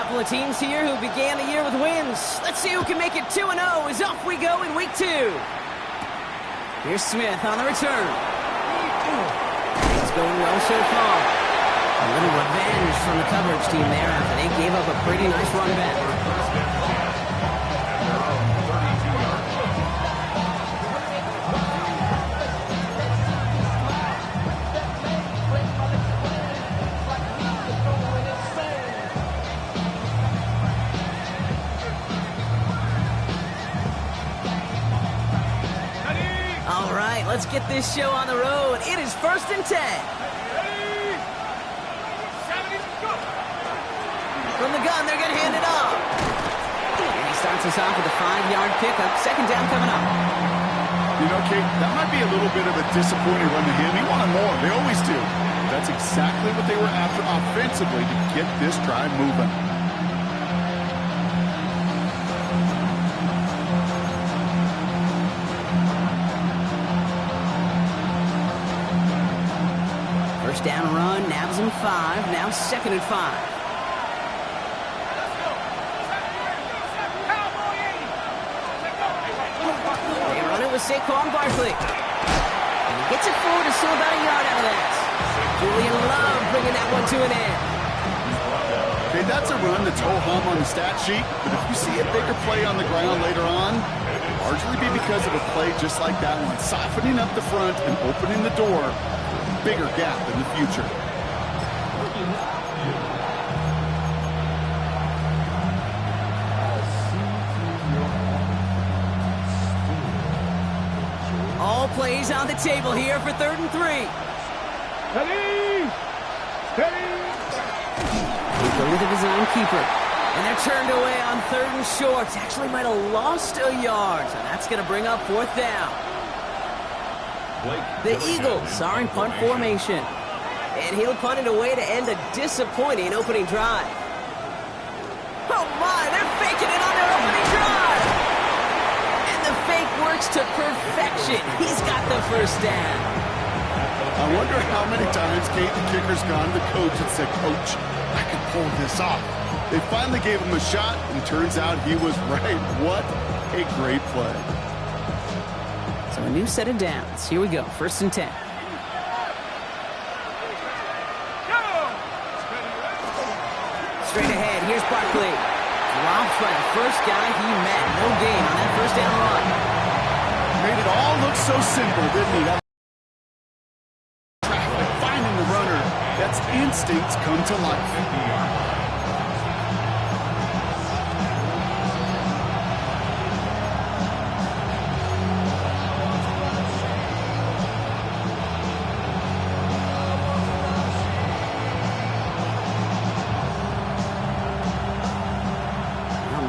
couple of teams here who began the year with wins. Let's see who can make it 2-0 as off we go in week 2. Here's Smith on the return. It's going well so far. A little revenge from the coverage team there after they gave up a pretty nice run back. All right, let's get this show on the road. It is 1st and 10. From the gun, they're going to hand it off. And he starts us off with a 5-yard pickup. 2nd down coming up. You know, Kate, that might be a little bit of a disappointing run to him. He wanted more. They always do. That's exactly what they were after offensively to get this drive moving. First down run, nabs him 5. Now 2nd and 5. Saquon Barkley. And he gets it forward to still about a yard out of that. Julian Love bringing that one to an end. Okay, that's a run that's ho-hum on the stat sheet, but if you see a bigger play on the ground later on, it'll largely be because of a play just like that one, softening up the front and opening the door, bigger gap in the future. All plays on the table here for 3rd and 3. Steady! Steady! They go with the design keeper. And they're turned away on 3rd and short. Actually might have lost a yard. So that's going to bring up 4th down. The Eagles are in punt formation. And he'll punt it away to end a disappointing opening drive. Oh my, they're faking it on their opening drive. Fake works to perfection. He's got the 1st down. I wonder how many times Kate the kicker's gone to the coach and said, "Coach, I can pull this off." They finally gave him a shot, and turns out he was right. What a great play. So a new set of downs. Here we go. 1st and 10. Straight ahead. Here's Barkley. Dropped by the first guy he met. No gain on that 1st down run. Made it all look so simple, didn't he? Traffic, finding the runner. That's instincts come to life.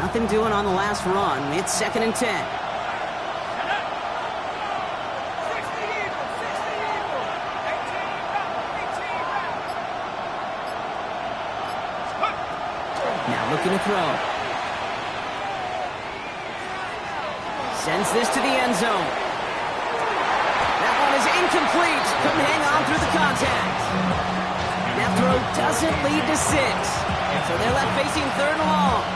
Nothing doing on the last run. It's 2nd and 10. Now looking to throw. Sends this to the end zone. That one is incomplete. Couldn't hang on through the contact. That throw doesn't lead to 6. So they're left facing 3rd and long.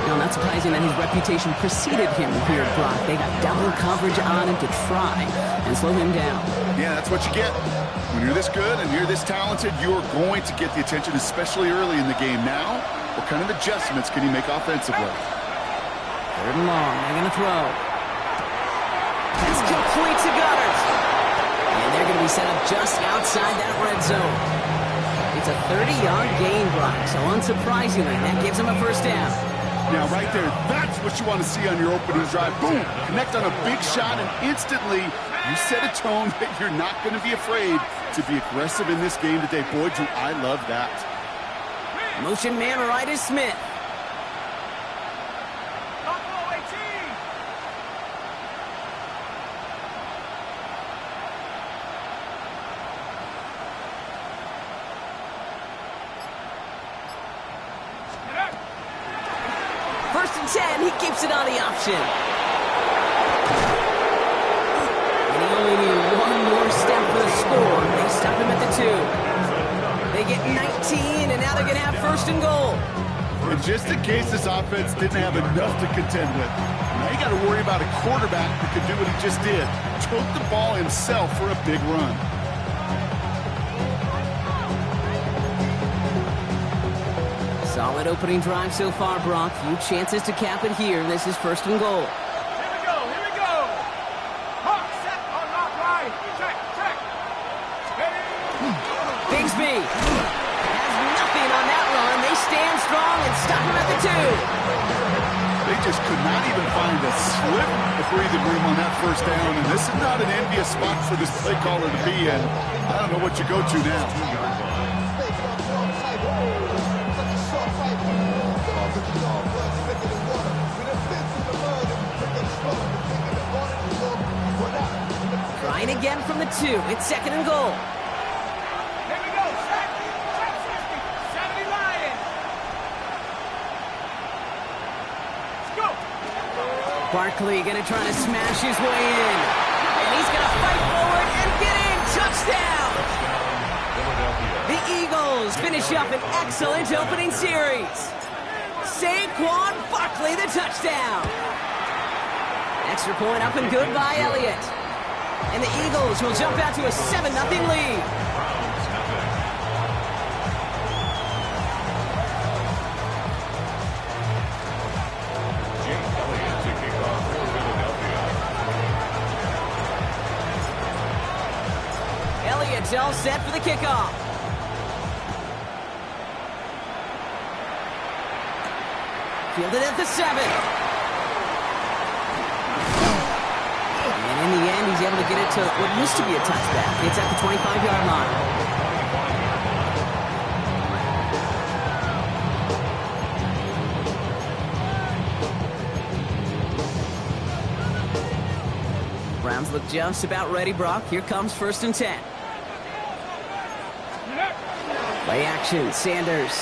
No, not surprising that his reputation preceded him here, Brock. They got double coverage on him to try and slow him down. Yeah, that's what you get. When you're this good and you're this talented, you're going to get the attention, especially early in the game. Now, what kind of adjustments can he make offensively? 3rd and long. They're going to throw. That's complete to Gunners. And they're going to be set up just outside that red zone. It's a 30-yard gain, Brock. So unsurprisingly, that gives him a 1st down. Now, right there, that's what you want to see on your opening drive. Boom! Connect on a big shot, and instantly, you set a tone that you're not going to be afraid to be aggressive in this game today. Boy, do I love that. Motion man right is Smith. He keeps it on the option. And he only needed one more step for the score. They stop him at the 2. They get 19, and now they're going to have 1st and goal. And just in case this offense didn't have enough to contend with, now you got to worry about a quarterback that could do what he just did. Took the ball himself for a big run. Solid opening drive so far, Brock. Few chances to cap it here. This is 1st and goal. Here we go. Hawk, set on lock line. Check. Bigsby has nothing on that run. They stand strong and stop him at the 2. They just could not even find a slip of breathing room on that 1st down, and this is not an envious spot for this play caller to be in. I don't know what you go to now. Trying again from the 2. It's 2nd and goal. Here we go. Check 60. 70 Lions. Let's go. Barkley gonna try to smash his way in. And he's gonna fight forward and get in. Touchdown! The Eagles finish up an excellent opening series. Saquon Barkley, the touchdown. Extra point up and good by Elliott. And the Eagles will jump out to a 7-0 lead. Elliott's all set for the kickoff. Fielded at the 7. And in the end, he's able to get it to what used to be a touchback. It's at the 25-yard line. Browns look just about ready, Brock. Here comes 1st and 10. Play action, Sanders.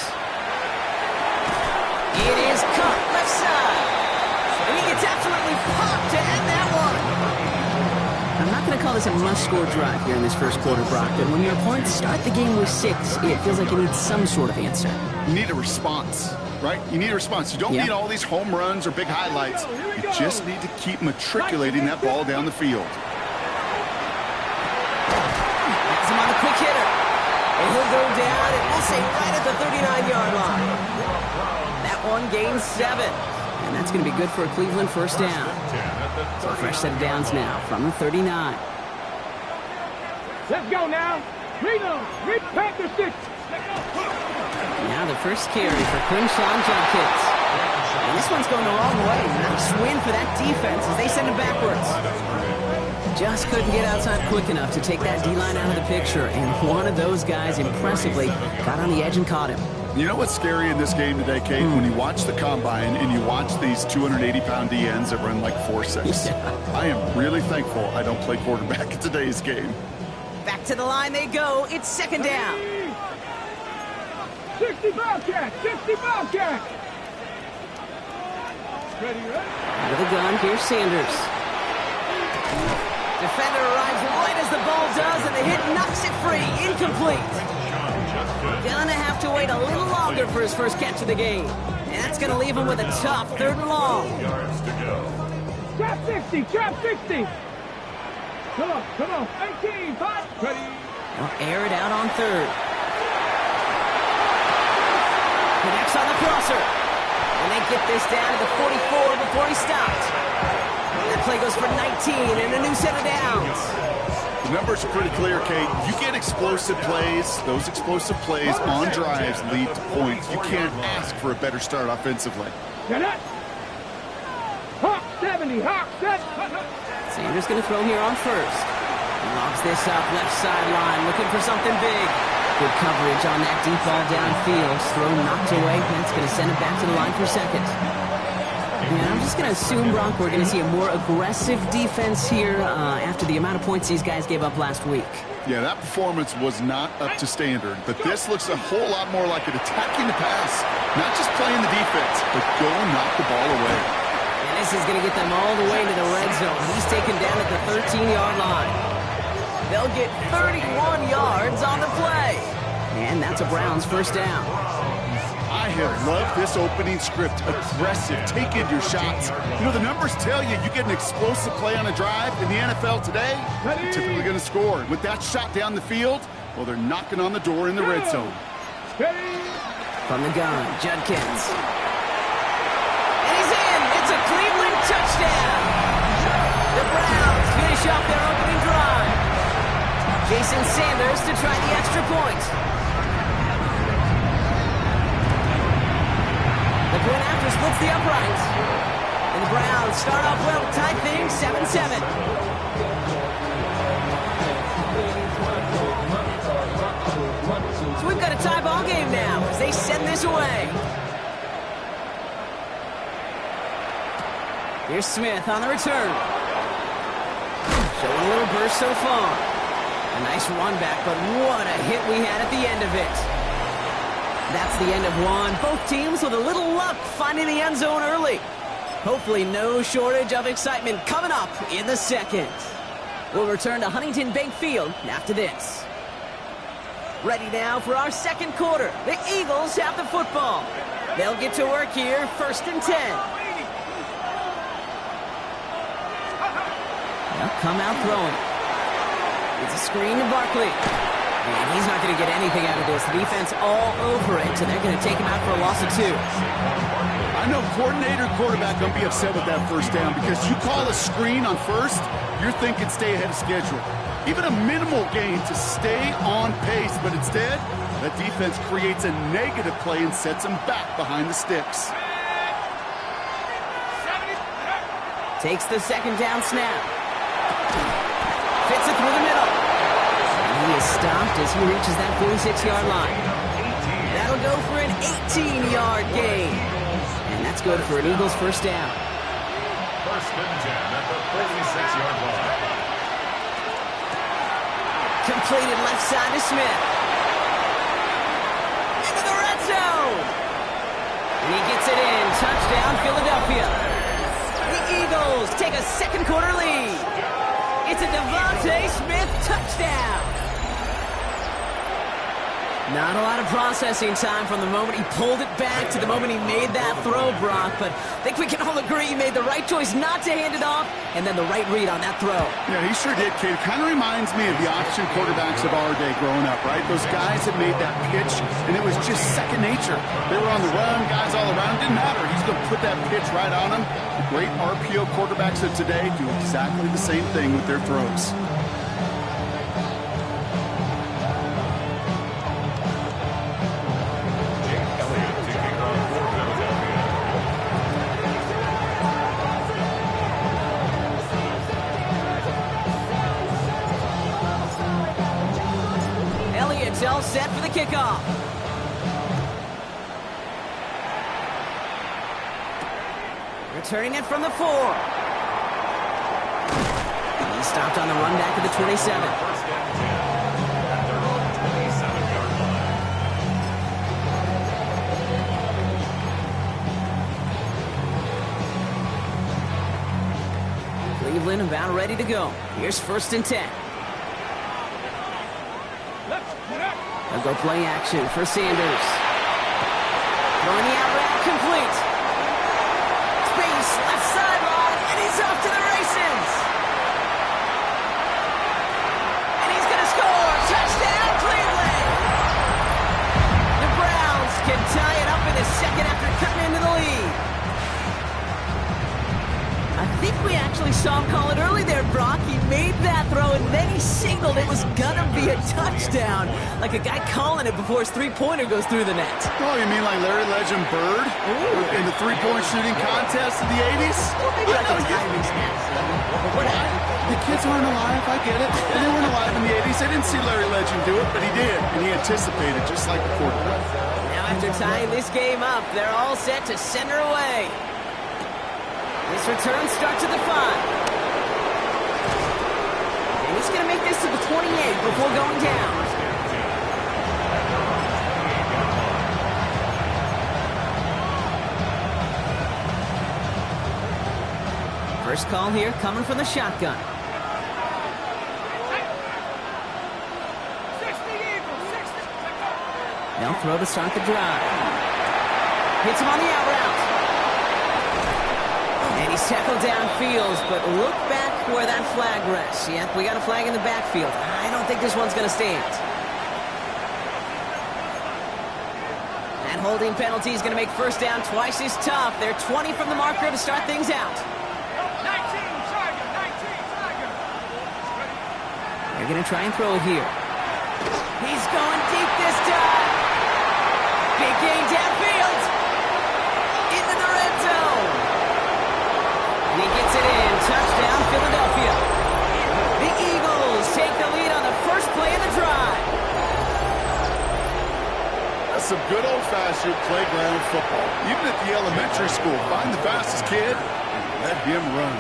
It is cut left side. And he gets absolutely popped to end that one. I'm not going to call this a must-score drive here in this 1st quarter, Brock, but when your opponents start the game with 6, it feels like you need some sort of answer. You need a response, right? You need a response. You don't need all these home runs or big highlights. You just need to keep matriculating that ball down the field. That's him on a quick hitter. And he'll go down, and we'll say right at the 39-yard line. That one gains 7. And that's going to be good for a Cleveland 1st down. So a fresh set of downs now from the 39. Let's go now. Read Panther 6. Now the first carry for Crenshaw and Judkins. And this one's going the wrong way. Nice win for that defense as they send it backwards. Just couldn't get outside quick enough to take that D-line out of the picture. And one of those guys impressively got on the edge and caught him. You know what's scary in this game today, Kate? When you watch the combine and you watch these 280-pound DNs that run like 4.6. I am really thankful I don't play quarterback in today's game. Back to the line they go. It's 2nd down. 60 Bobcat. Ready? Out of the gun, here's Sanders. Defender arrives right as the ball does, and the hit knocks it free. Incomplete. Gonna have to wait a little longer for his first catch of the game. And that's gonna leave him with a tough 3rd and long. Trap 60. Come on. 18, hot. Ready. They'll air it out on 3rd. Connects on the crosser. And they get this down to the 44 before he stopped. And that play goes for 19 and a new set of downs. The numbers are pretty clear, Kate. You get explosive plays. Those explosive plays on drives lead to points. You can't ask for a better start offensively. Get it. Hawk 70. Sanders going to throw here on 1st. He lobs this up left sideline, looking for something big. Good coverage on that deep ball downfield. Throw knocked away. That's going to send it back to the line for 2nd. And I'm just going to assume, Brock, we're going to see a more aggressive defense here after the amount of points these guys gave up last week. Yeah, that performance was not up to standard, but this looks a whole lot more like it attacking the pass. Not just playing the defense, but go and knock the ball away. And this is going to get them all the way to the red zone. He's taken down at the 13-yard line. They'll get 31 yards on the play. And that's a Browns 1st down. I I have loved this opening script. Aggressive, taking your shots. You know, the numbers tell you you get an explosive play on a drive. In the NFL today, you're typically going to score. With that shot down the field, well, they're knocking on the door in the red zone. From the gun, Judkins. And he's in! It's a Cleveland touchdown! The Browns finish off their opening drive. Jason Sanders to try the extra point. The point after splits the uprights. And the Browns start off well, tie things 7-7. So we've got a tie ball game now as they send this away. Here's Smith on the return. Showing a little burst so far. A nice run back, but what a hit we had at the end of it. That's the end of one. Both teams with a little luck finding the end zone early. Hopefully no shortage of excitement coming up in the second. We'll return to Huntington Bank Field after this. Ready now for our second quarter. The Eagles have the football. They'll get to work here, 1st and 10. They'll come out throwing. It's a screen to Barkley. And he's not going to get anything out of this. The defense all over it, and they're going to take him out for a loss of 2. I know coordinator quarterback going to be upset with that first down because you call a screen on first, you're thinking stay ahead of schedule. Even a minimal gain to stay on pace, but instead, that defense creates a negative play and sets him back behind the sticks. Takes the second down snap. Fits it through the middle. He is stopped as he reaches that 46-yard line. That'll go for an 18-yard gain. And that's good for an Eagles first down. First and 10 at the 46-yard line. Completed left side to Smith. Into the red zone. And he gets it in. Touchdown, Philadelphia. The Eagles take a second quarter lead. It's a Devontae Smith touchdown. Not a lot of processing time from the moment he pulled it back to the moment he made that throw, Brock. But I think we can all agree he made the right choice not to hand it off, and then the right read on that throw. Yeah, he sure did, kid. Kind of reminds me of the option quarterbacks of our day growing up, right? Those guys that made that pitch, and it was just second nature. They were on the run, guys all around. Didn't matter. He's going to put that pitch right on them. The great RPO quarterbacks of today do exactly the same thing with their throws. All set for the kickoff. Returning it from the 4. And he stopped on the run back at the 27. Cleveland about ready to go. Here's 1st and 10. They'll go play action for Sanders. Throwing the out route complete. Space, left sideline, and he's off to the races. And he's going to score. Touchdown, Cleveland. The Browns can tie it up in the second after cutting into the lead. I think we actually saw him call it early there, Brock. He made that throw, and then he signaled it was going to be a touchdown. Like a guy calling it before his three-pointer goes through the net. Oh, you mean like Larry Legend Bird? Ooh. In the three-point shooting contest in the 80s? Well, maybe like a timing snap. The kids weren't alive, I get it. And they weren't alive in the 80s. They didn't see Larry Legend do it, but he did. And he anticipated, just like the quarterback. Now after tying this game up, they're all set to send her away. This return starts at the 5. And he's going to make this to the 28 before going down. First call here coming from the shotgun. 60 Eagles, 60. They'll throw to start the drive. Hits him on the out route. And he's tackled downfield, but look back where that flag rests. Yep, we got a flag in the backfield. I don't think this one's going to stand. That holding penalty is going to make first down twice as tough. They're 20 from the marker to start things out. 19, Tiger, 19, Tiger. They're going to try and throw it here. He's going deep this time. Big gain downfield. Into the red zone. And he gets it in. Touchdown, Philadelphia. The Eagles take the lead on the first play of the drive. That's some good old-fashioned playground football. Even at the elementary school, find the fastest kid and let him run.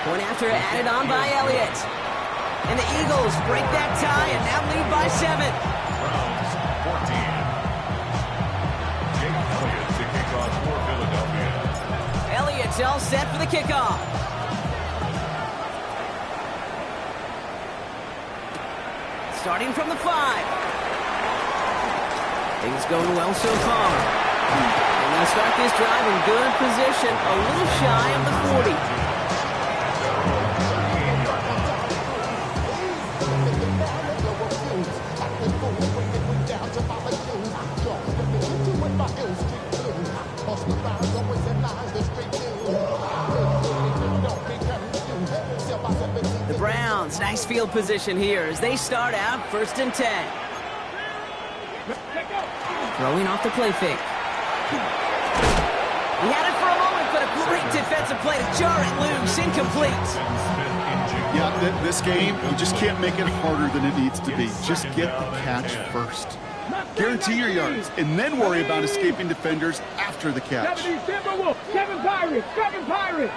Point after added on by Elliott. And the Eagles break that tie and now lead by 7. Browns 14. Jake Elliott to kick off for Philadelphia. Elliott's all set for the kickoff. Starting from the 5. Things going well so far. And they'll start this drive in good position, a little shy of the 40. The Browns, nice field position here as they start out 1st and 10. Throwing off the play fake. He had it for a moment, but a great defensive play to jar it loose. Incomplete. Yeah, this game, you just can't make it harder than it needs to be. Just get the catch first. Guarantee your yards, and then worry about escaping defenders after the catch. Kevin Pirates.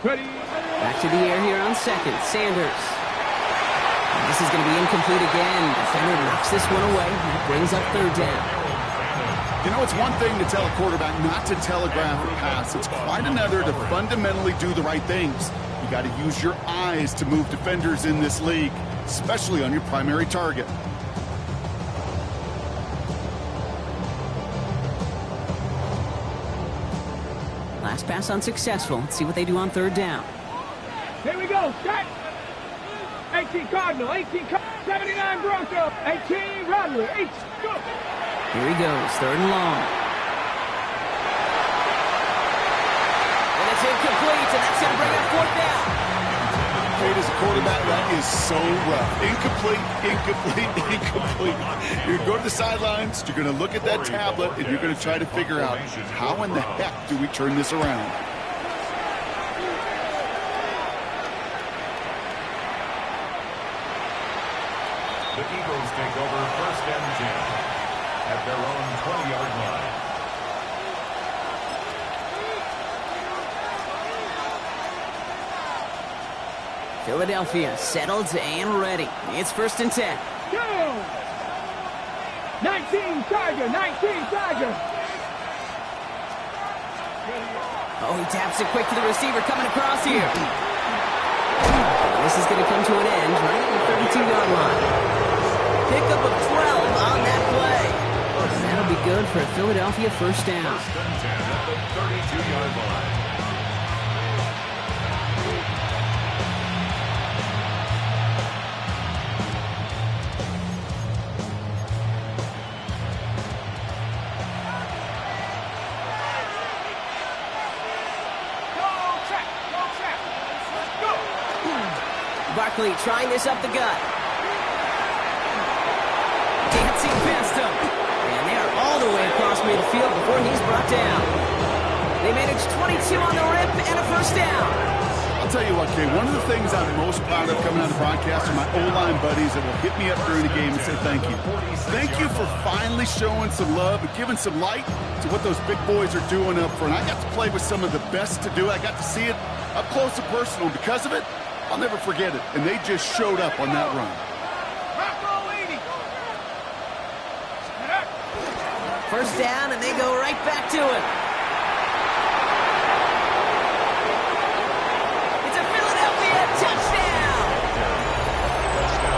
Ready. Back to the air here on 2nd. Sanders. And this is going to be incomplete again. Defender knocks this one away. That brings up 3rd down. You know, it's one thing to tell a quarterback not to telegraph a pass. It's quite another to fundamentally do the right things. You got to use your eyes to move defenders in this league, especially on your primary target. Last pass unsuccessful. Let's see what they do on 3rd down. Here we go. Set. 18 Cardinal. 79 Bronco. 18 Rattler. 8. Go. Here he goes. 3rd and long. And it's incomplete, and that's going to bring up 4th down. As a quarterback, that is so rough. Incomplete. You're going to go to the sidelines, you're going to look at that tablet, and you're going to try to figure out how in the heck do we turn this around. The Eagles take over 1st and 10 at their own 20-yard line. Philadelphia settled and ready. It's 1st and 10. Go. 19 Tiger. Oh, he taps it quick to the receiver coming across here. This is going to come to an end right at the 32-yard line. Pickup of 12 on that play. That'll be good for a Philadelphia 1st down. 1st and 10 at the 32-yard line. Barkley trying this up the gut. Dancing past him. And they are all the way across midfield before he's brought down. They managed 22 on the rip and a 1st down. I'll tell you what, Kay, one of the things I'm most proud of coming on the broadcast are my O-line buddies that will hit me up during the game and say thank you. Thank you for finally showing some love and giving some light to what those big boys are doing up front. I got to play with some of the best to do it. I got to see it up close and personal. Because of it, I'll never forget it. And they just showed up on that run. 1st down, and they go right back to it. It's a Philadelphia touchdown!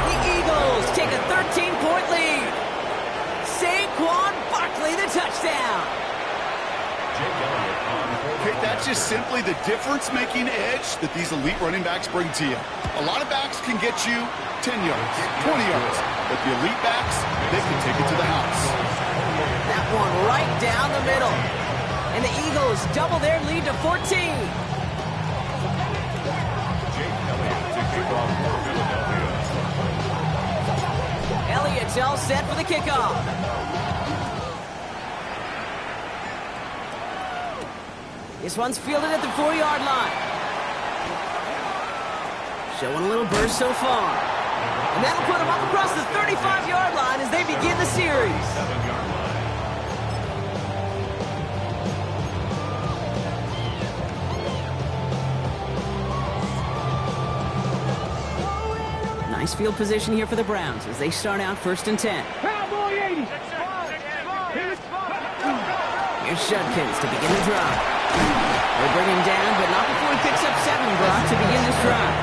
The Eagles take a 13-point lead. Okay, that's just simply the difference-making edge that these elite running backs bring to you. A lot of backs can get you 10 yards, 20 yards, but the elite backs, they can take it to the house. That one right down the middle. And the Eagles double their lead to 14. Elliott's all set for the kickoff. This one's fielded at the 4-yard line. Showing a little burst so far. And that'll put him up across the 35-yard line as they begin the series. Nice field position here for the Browns as they start out 1st and 10. Cowboy 80. Here's Judkins to begin the drive. They bring him down, but not before he picks up 7, Brock, to begin this drive.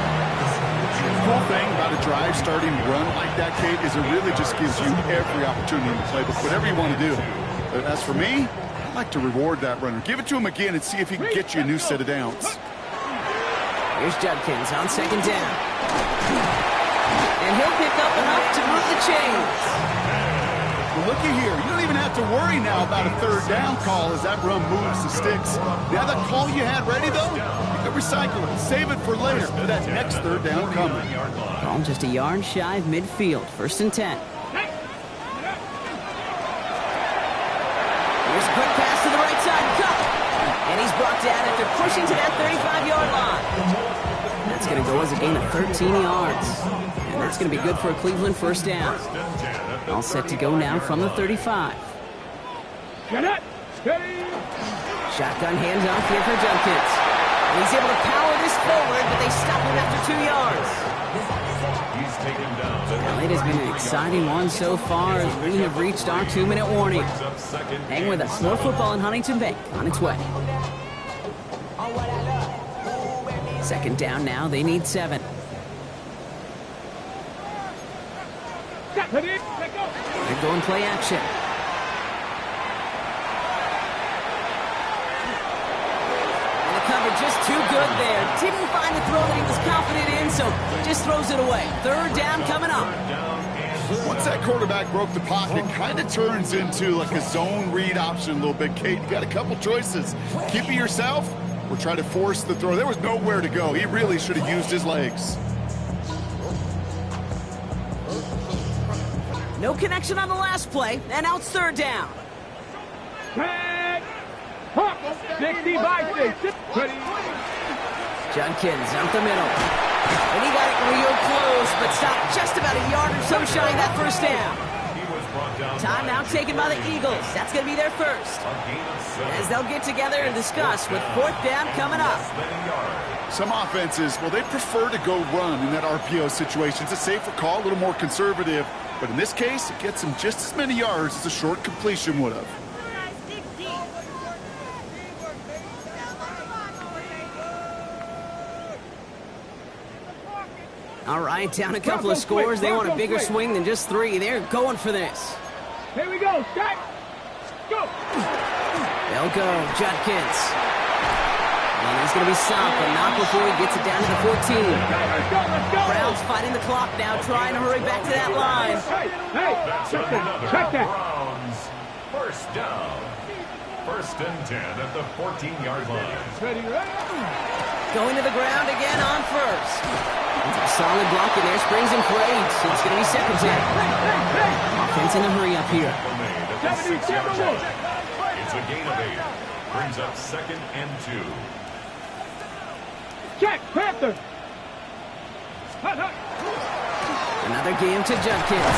The cool thing about a drive starting run like that, Kate, is it really just gives you every opportunity in the playbook, whatever you want to do. But as for me, I like to reward that runner. Give it to him again and see if he can get you a new set of downs. Here's Judkins on 2nd down. And he'll pick up enough to move the chains. Well, looky here. You don't even have to worry now about a 3rd down call as that run moves the sticks. Now that call you had ready, though, you can recycle it. Save it for later for that next 3rd down coming. Ball just a yard shy of midfield. 1st and 10. Here's a quick pass to the right side. Cut. And he's brought down after pushing to that 35-yard line. That's going to go as a gain of 13 yards. And that's going to be good for a Cleveland 1st down. All set to go now from the 35. Get it. Steady. Shotgun handoff here for Judkins. And he's able to power this forward, but they stop him after 2 yards. He's taken down. Well, it has been an exciting one so far as we have reached our 2-minute warning. Hang with us. More football in Huntington Bank on its way. 2nd down now. They need 7. They're going play action. And the cover just too good there. Didn't find the throw that he was confident in, so just throws it away. 3rd down coming up. Once that quarterback broke the pocket, kind of turns into like a zone read option a little bit, Kate. You got a couple choices. Keep it yourself or try to force the throw. There was nowhere to go. He really should have used his legs. No connection on the last play, and now it's 3rd down. Tag. 60 by 6. Judkins up the middle. And he got it real close, but stopped just about a yard or so shy of that 1st down. Timeout taken by the Eagles. That's going to be their first. As they'll get together and discuss with 4th down coming up. Some offenses, well, they prefer to go run in that RPO situation. It's a safer call, a little more conservative. But in this case, it gets them just as many yards as a short completion would have. All right, down a couple of scores. They want a bigger swing than just 3. They're going for this. Here we go. Start. Go. They'll go. Judkins. And he's going to be stopped, but not before he gets it down to the 14. Let's go. Browns fighting the clock now, trying to hurry back to that line. Hey, check that. Browns 1st down. 1st and 10 at the 14-yard line. Ready. Going to the ground again on 1st. It's a solid block in there, springs him for 8. It's going to be 2nd down. Offense in a hurry up here. It's a gain of 8. Brings up 2nd and 2. Check, Panther. Another game to Judkins.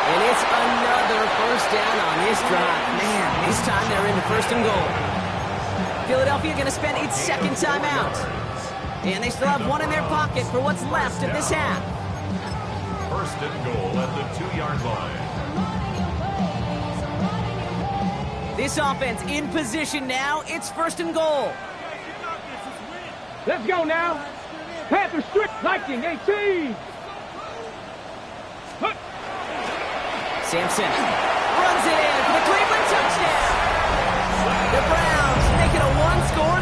And it's another 1st down on this drive. Man, this time they're into 1st and goal. Philadelphia going to spend its 2nd timeout. And they still have 1 in their pocket for what's left of this half. 1st and goal at the 2-yard line. This offense in position now. It's 1st and goal. Let's go now. Panther strict Viking 18. Sampson runs it in for the Cleveland touchdown. The Browns make it a 1-score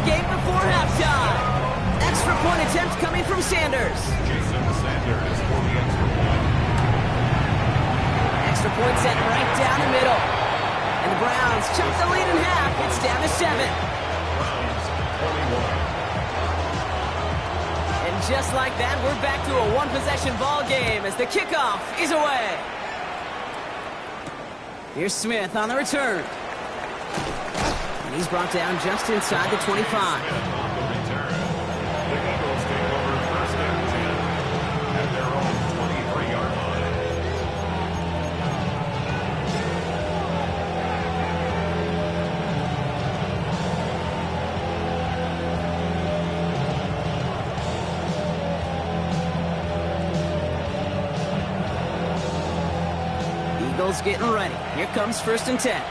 just like that, we're back to a one-possession ball game as the kickoff is away. Here's Smith on the return. And he's brought down just inside the 25. Smith on the return. The Eagles take over first and 10 at their own 23-yard line. Eagles getting ready. Here comes first and 10.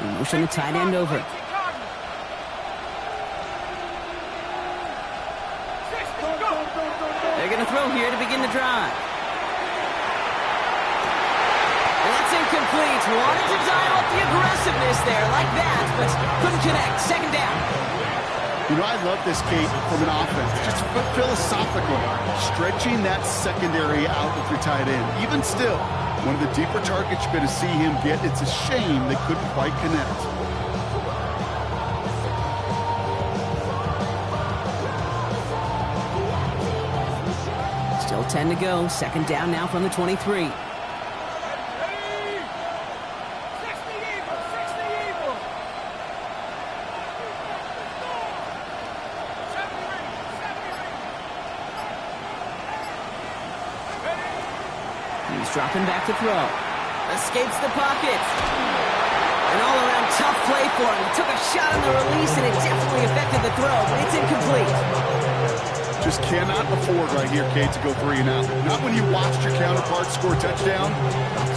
We motion the tight end over. They're going to throw here to begin the drive. And that's incomplete. Wanted to dial up the aggressiveness there like that, but couldn't connect. Second down. You know, I love this, Kate, from an offense. Just philosophically, stretching that secondary out with your tight end. Even still, one of the deeper targets you're going to see him get. It's a shame they couldn't quite connect. Still 10 to go. Second down now from the 23. Dropping back to throw. Escapes the pocket. An all-around tough play for him. He took a shot on the release, and it definitely affected the throw, but it's incomplete. Just cannot afford right here, Kate, to go 3 and out. Not when you watched your counterpart score a touchdown.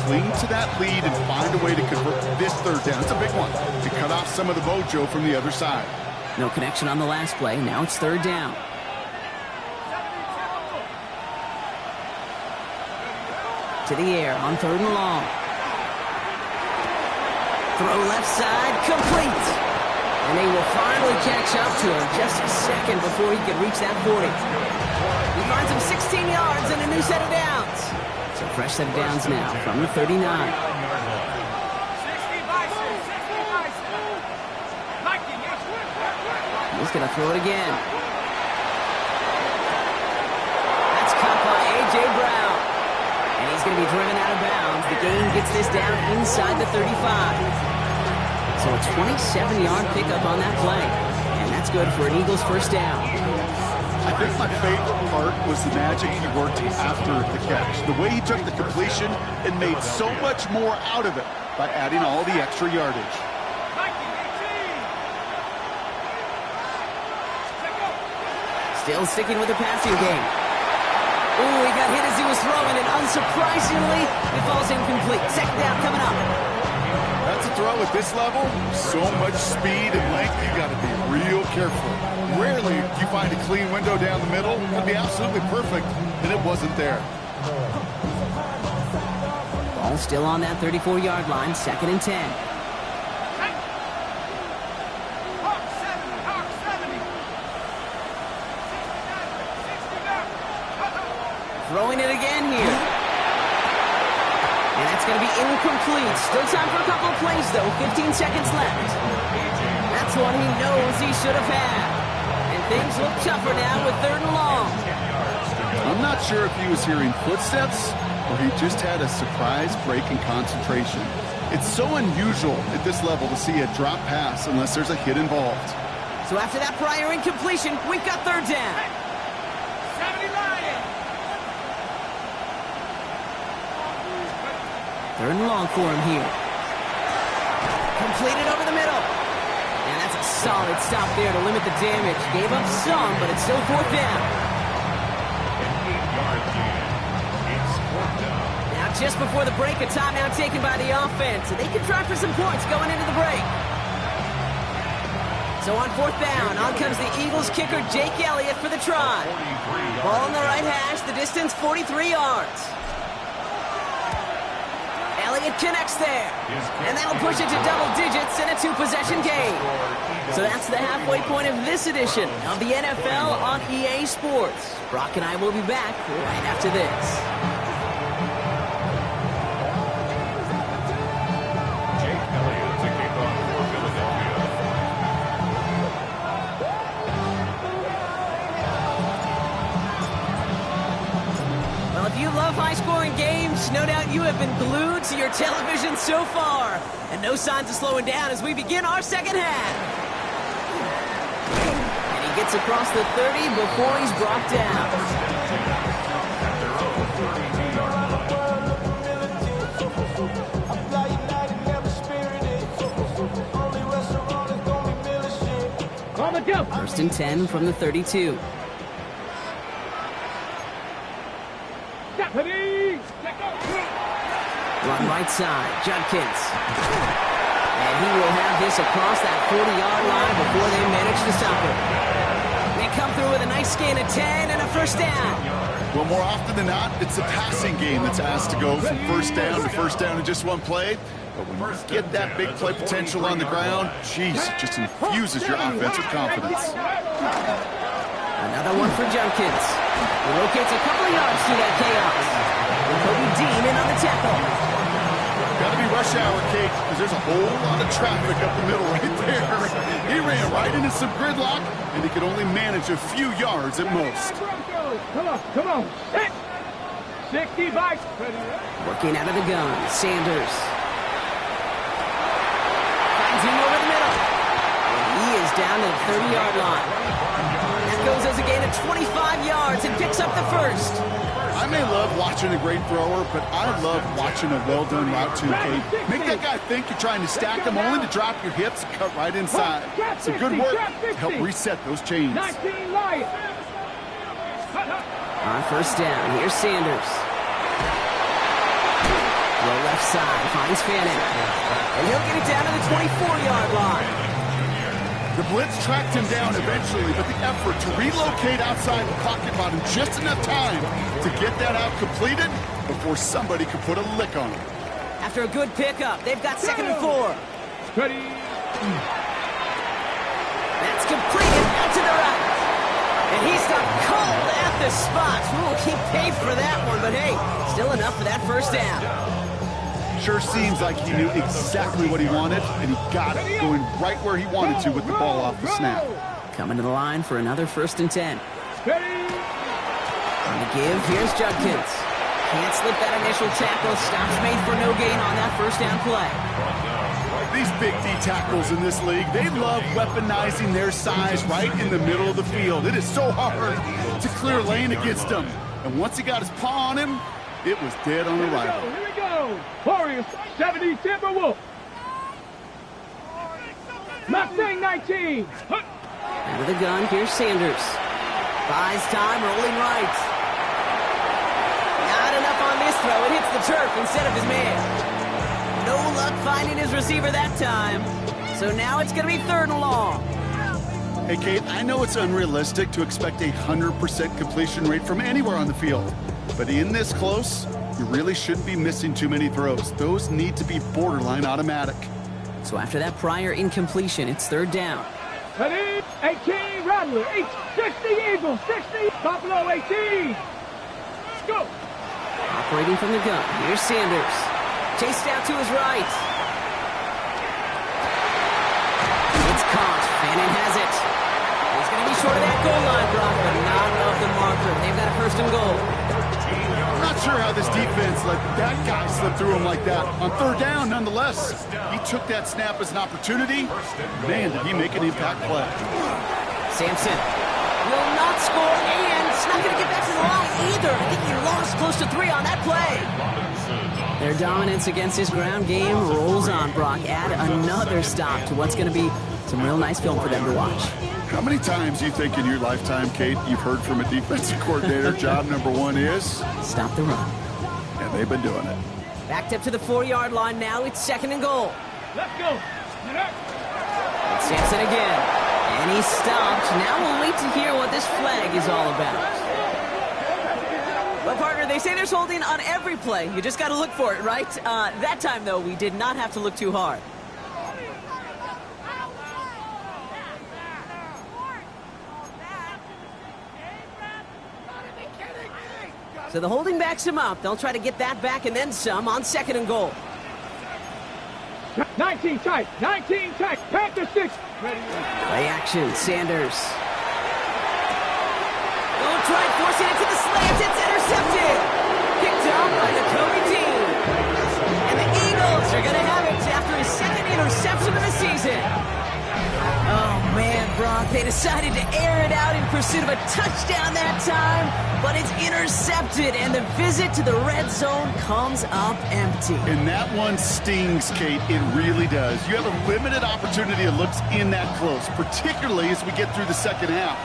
Cling to that lead and find a way to convert this third down. It's a big one to cut off some of the mojo from the other side. No connection on the last play. Now it's third down. To the air on third and long. Throw left side, complete. And they will finally catch up to him just a second before he could reach that 40. He finds him 16 yards and a new set of downs. So fresh set of downs now from the 39. He's going to throw it again. That's caught by A.J. Brown. And he's going to be driven out of bounds. The gain gets this down inside the 35. So a 27-yard pickup on that play. And that's good for an Eagles first down. I think my favorite part was the magic he worked after the catch. The way he took the completion and made so much more out of it by adding all the extra yardage. Still sticking with the passing game. Ooh, he got hit as he was throwing, and unsurprisingly, it falls incomplete. Second down coming up. That's a throw at this level. So much speed and length, you got to be real careful. Rarely do you find a clean window down the middle. It could be absolutely perfect, and it wasn't there. Ball still on that 34-yard line, second and 10. Throwing it again here. And that's going to be incomplete. Still time for a couple of plays, though. 15 seconds left. That's one he knows he should have had. And things look tougher now with third and long. I'm not sure if he was hearing footsteps or he just had a surprise break in concentration. It's so unusual at this level to see a drop pass unless there's a hit involved. So after that prior incompletion, we've got third down. Third and long for him here. Completed over the middle. And that's a solid stop there to limit the damage. Gave up some, but it's still fourth down. An 8-yard gain. It's fourth down. Now just before the break, a timeout taken by the offense. And they can try for some points going into the break. So on fourth down, on comes the Eagles kicker, Jake Elliott, for the try. Ball on the right hash, the distance 43 yards. Elliott connects there. And that'll push it to double digits in a 2-possession game. So that's the halfway point of this edition of the NFL on EA Sports. Brock and I will be back right after this. Jake Elliott to kick off for Philadelphia. high-scoring games. No doubt you have been glued to your television so far. And no signs of slowing down as we begin our second half. And he gets across the 30 before he's brought down. First and 10 from the 32. Run right side, Judkins. And he will have this across that 40-yard line before they manage to stop him. They come through with a nice gain of 10 and a first down. Well, more often than not, it's a passing game that's asked to go from first down in just one play. But when you get that big play potential on the ground, geez, it just infuses your offense with confidence. Another one for Judkins. He locates a couple of yards through that chaos. And Kobe Dean in on the tackle. Got to be rush hour, Kate, because there's a whole lot of traffic up the middle right there. He ran right into some gridlock, and he could only manage a few yards at most. Come on. 65. Working out of the gun, Sanders. Finds him over the middle. And he is down to the 30-yard line. That goes as a gain of 25 yards and picks up the first. I may love watching a great thrower, but I love watching a well-done route too, Kate. Make that guy think you're trying to stack him only to drop your hips and cut right inside. Some good work to help reset those chains. On first down, here's Sanders. Low left side, finds Fannin. And he'll get it down to the 24-yard line. The blitz tracked him down eventually, but the effort to relocate outside the pocket bought him just enough time to get that out completed before somebody could put a lick on him. After a good pickup, they've got 2nd and 4. Ready. That's completed out to the right. And he stopped cold at the spot. Ooh, he paid for that one, but hey, still enough for that first down. Sure seems like he knew exactly what he wanted, and he got it, going right where he wanted to with the ball off the snap. Coming to the line for another 1st and 10. On the give, here's Judkins. Can't slip that initial tackle. Stops made for no gain on that first down play. These big D tackles in this league, they love weaponizing their size right in the middle of the field. It is so hard to clear lane against them. And once he got his paw on him, it was dead on arrival. Here we go. Warriors 70 Timberwolves. Mustang 19. Out of the gun, here's Sanders. Buys time, rolling right. Not enough on this throw. It hits the turf instead of his man. No luck finding his receiver that time. So now it's going to be 3rd and long. Hey, Kate, I know it's unrealistic to expect a 100% completion rate from anywhere on the field. But in this close, you really shouldn't be missing too many throws. Those need to be borderline automatic. So after that prior incompletion, it's 3rd down. Ready? 18 Rattler. 60 Eagles. 60 Buffalo 18. Let's go. Operating from the gun, here's Sanders. Chased out to his right. It's caught. Fannin has it. He's going to be short of that goal line, Brock, but not off the marker. They've got a 1st and goal. I'm not sure how this defense let that guy slip through him like that. On 3rd down, nonetheless, he took that snap as an opportunity. Man, did he make an impact play. Sampson will not score, and it's not going to get back to the line either. I think he lost close to 3 on that play. Their dominance against this ground game rolls on, Brock. Add another stop to what's going to be some real nice film for them to watch. How many times do you think in your lifetime, Kate, you've heard from a defensive coordinator, job number 1 is? Stop the run. And they've been doing it. Backed up to the 4-yard line now. It's 2nd and goal. Let's go. And Sampson again. And he's stopped. Now we'll wait to hear what this flag is all about. Well, partner, they say there's holding on every play. You just got to look for it, right? That time, though, we did not have to look too hard. So the holding backs him up. They'll try to get that back and then some on 2nd and goal. 19 tight. Panther 6. Ready. Play action, Sanders. They'll try forcing it to the slants. It's intercepted. Picked up by the Kobe team. And the Eagles are going to have it after his second interception of the season. Oh, man, Brock, they decided to air it out in pursuit of a touchdown that time, but it's intercepted, and the visit to the red zone comes up empty. And that one stings, Kate. It really does. You have a limited opportunity that looks in that close, particularly as we get through the second half.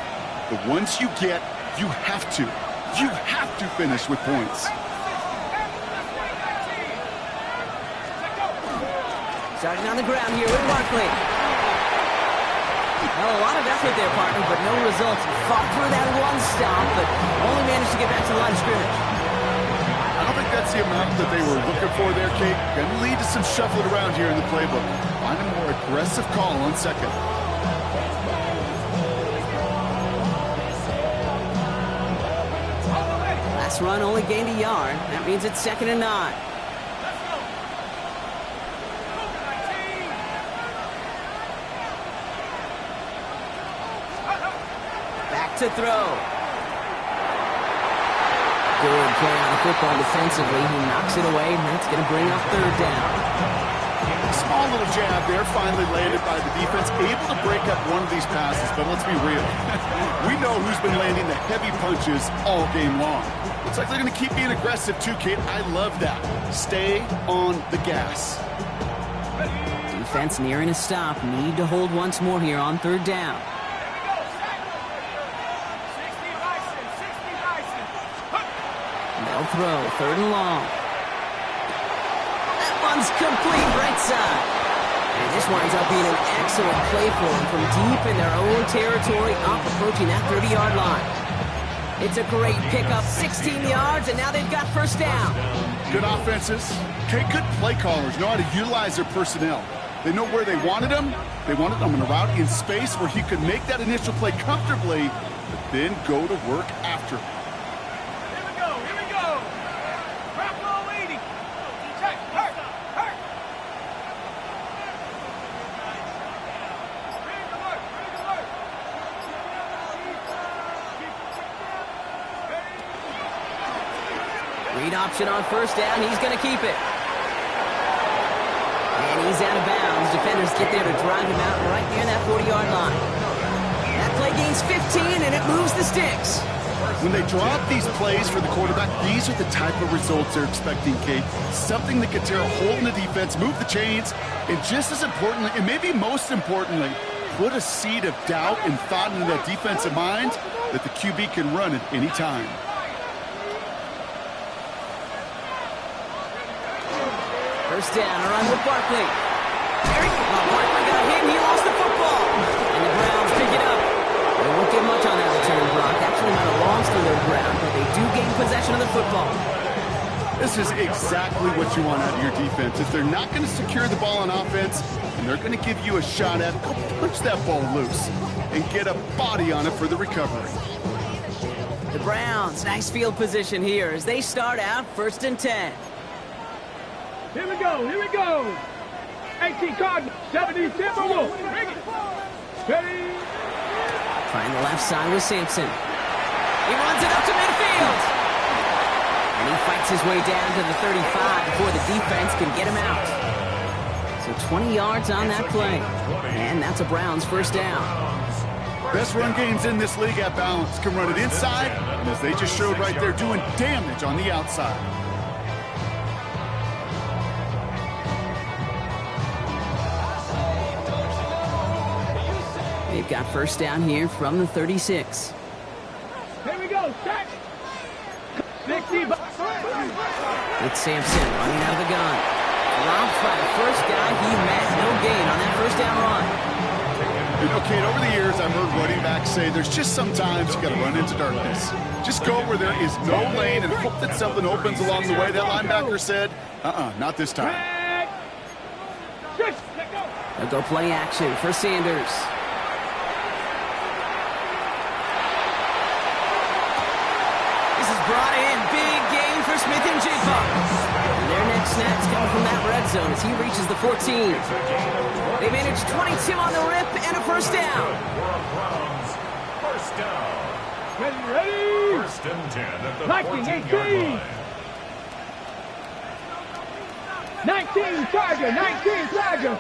But once you get, you have to finish with points. Starting on the ground here with Barkley. Well, a lot of effort there, partner, but no results. Fought through that one stop, but only managed to get back to the line of scrimmage. I don't think that's the amount that they were looking for there, Kate. Going to lead to some shuffling around here in the playbook. Find a more aggressive call on second. Last run only gained a yard. That means it's 2nd and 9. To throw. Good play on the football defensively. He knocks it away, and that's going to bring up 3rd down. Small little jab there, finally landed by the defense. Able to break up one of these passes, but let's be real. We know who's been landing the heavy punches all game long. Looks like they're going to keep being aggressive too, Kate. I love that. Stay on the gas. Defense nearing a stop. Need to hold once more here on 3rd down. They'll throw, 3rd and long. That one's complete right side. And this winds up being an excellent play for them from deep in their own territory, up approaching that 30-yard line. It's a great pickup, 16 yards, and now they've got 1st down. Good offenses. Okay, good play callers know how to utilize their personnel. They know where they wanted them. They wanted them in a route in space where he could make that initial play comfortably, but then go to work after. Read option on 1st down. He's going to keep it. And he's out of bounds. Defenders get there to drive him out right near that 40-yard line. That play gains 15, and it moves the sticks. When they draw up these plays for the quarterback, these are the type of results they're expecting, Kate. Something that could tear a hole in the defense, move the chains, and just as importantly, and maybe most importantly, put a seed of doubt and thought into that defensive mind that the QB can run at any time. First down, a run with Barkley. Barkley got hit and he lost the football. And the Browns pick it up. They won't get much on that return, Brock. Actually not a loss to their ground, but they do gain possession of the football. This is exactly what you want out of your defense. If they're not going to secure the ball on offense, and they're going to give you a shot at it, go punch that ball loose and get a body on it for the recovery. The Browns, nice field position here as they start out 1st and 10. Here we go, here we go. 18 Cardinals, 70 Timberwolves. Steady. Trying the left side with Sampson. He runs it up to midfield. And he fights his way down to the 35 before the defense can get him out. So 20 yards on that play. And that's a Browns 1st down. Best run games in this league at balance. Can run it inside, and as they just showed right there, doing damage on the outside. They've got 1st down here from the 36. Here we go, set. 60. It's Sampson running out of the gun. Dropped by the first guy he met. No gain on that 1st down run. You know, Kate, over the years, I've heard running backs say there's just sometimes you got to run into darkness. Just go where there is no lane and hope that something opens along the way. That linebacker said, not this time. They'll go play action for Sanders. This is brought in. Big gain for Smith and Jigba. And their next snap's coming from that red zone as he reaches the 14. They managed 22 on the rip and a 1st down. First down. Ready? 1st and 10 at the Viking 14-yard 18. line. 19 Tiger, 19 Tiger.